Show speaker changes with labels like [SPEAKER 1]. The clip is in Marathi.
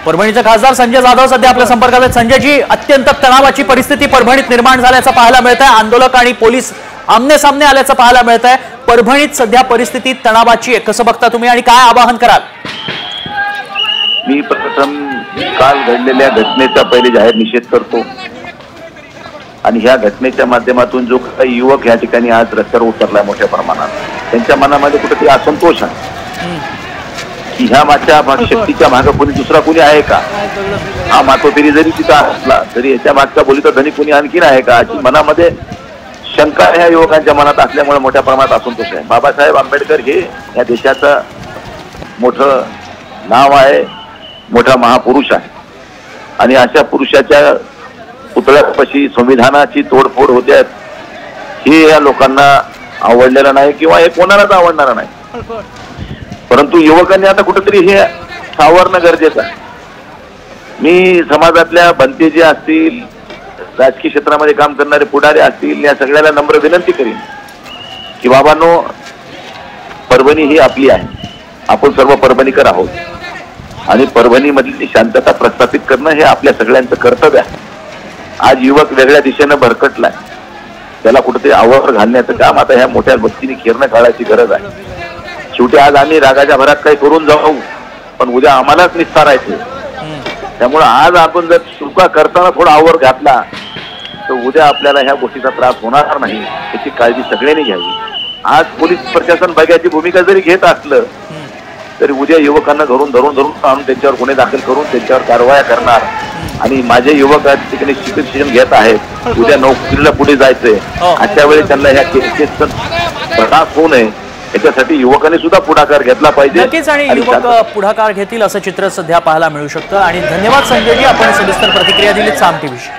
[SPEAKER 1] परभणीचे खासदार संजय जाधव सध्या आपल्या संपर्कात आहेत। संजयजी, अत्यंत तणावाची परिस्थिती परभणीत निर्माण झाल्याचं पाहायला मिळत आहे। आंदोलक आणि पोलीस आमने सामने आल्याचं पाहायला मिळत आहे। परभणीत सध्या परिस्थिती तणावाची आहे, कसं बघता तुम्ही आणि काय आवाहन कराल?
[SPEAKER 2] मी प्रथम काल घडलेल्या घटनेचा पहिले जाहीर निषेध करतो आणि ह्या घटनेच्या माध्यमातून जो काही युवक या ठिकाणी आज रस्त्यावर उतरला मोठ्या प्रमाणात, त्यांच्या मनामध्ये कुठेतरी असंतोष आहे की ह्या मागच्या शक्तीच्या मागे कोणी दुसरा कोणी आहे का? हा मातोफेरी जरी तिथं असला तरी याच्या मागचा बोलीचा धनी कोणी आणखीन आहे का अशी मनामध्ये शंका ह्या युवकांच्या मनात असल्यामुळे मोठ्या प्रमाणात असंतोष आहे। बाबासाहेब आंबेडकर हे या देशाचं मोठं नाव आहे, मोठा महापुरुष आहे आणि अशा पुरुषाच्या पुतळ्यापाशी संविधानाची तोडफोड होते हे या लोकांना आवडलेलं नाही किंवा हे कोणालाच आवडणार नाही। परंतु युवकांनी आता कुठेतरी हे सावरणं गरजेचं आहे। मी समाजातल्या बनते जे असतील, राजकीय क्षेत्रामध्ये काम करणारे पुढारी असतील, या सगळ्याला नम्र विनंती करीन की बाबांनो, परभणी ही आपली आहे, आपण सर्व परभणीकर आहोत आणि परभणीमधली शांतता प्रस्थापित करणं हे आपल्या सगळ्यांचं कर्तव्य आहे। आज युवक वेगळ्या दिशेनं भरकटलाय, त्याला कुठेतरी आवर घालण्याचं काम आता ह्या मोठ्या भक्तीने खेरणं काढायची गरज आहे। शेवटी आज आम्ही रागाच्या भरात काही करून जाऊ, पण उद्या आम्हालाच निस्तारायचं। त्यामुळे आज आपण जर चुका करताना थोडा आवर घातला तर उद्या आपल्याला ह्या गोष्टीचा त्रास होणार नाही याची काळजी सगळ्यांनी घ्यावी। आज पोलीस प्रशासन बघायची भूमिका जरी घेत असलं तरी उद्या युवकांना घरून धरून आणून त्यांच्यावर गुन्हे दाखल करून त्यांच्यावर कारवाया करणार आणि माझे युवक ठिकाणी शिक्षण घेत आहेत, उद्या नोकरीला पुढे जायचंय, अशा वेळी त्यांना ह्या केसेसचा त्रास होऊ नये याच्यासाठी युवकांनी सुद्धा पुढाकार घेतला पाहिजे।
[SPEAKER 1] नक्कीच, आणि युवक पुढाकार घेतील असं चित्र सध्या पाहायला मिळू शकतं। आणि धन्यवाद संजयजी, आपण सविस्तर प्रतिक्रिया दिलीत साम टीव्हीशी।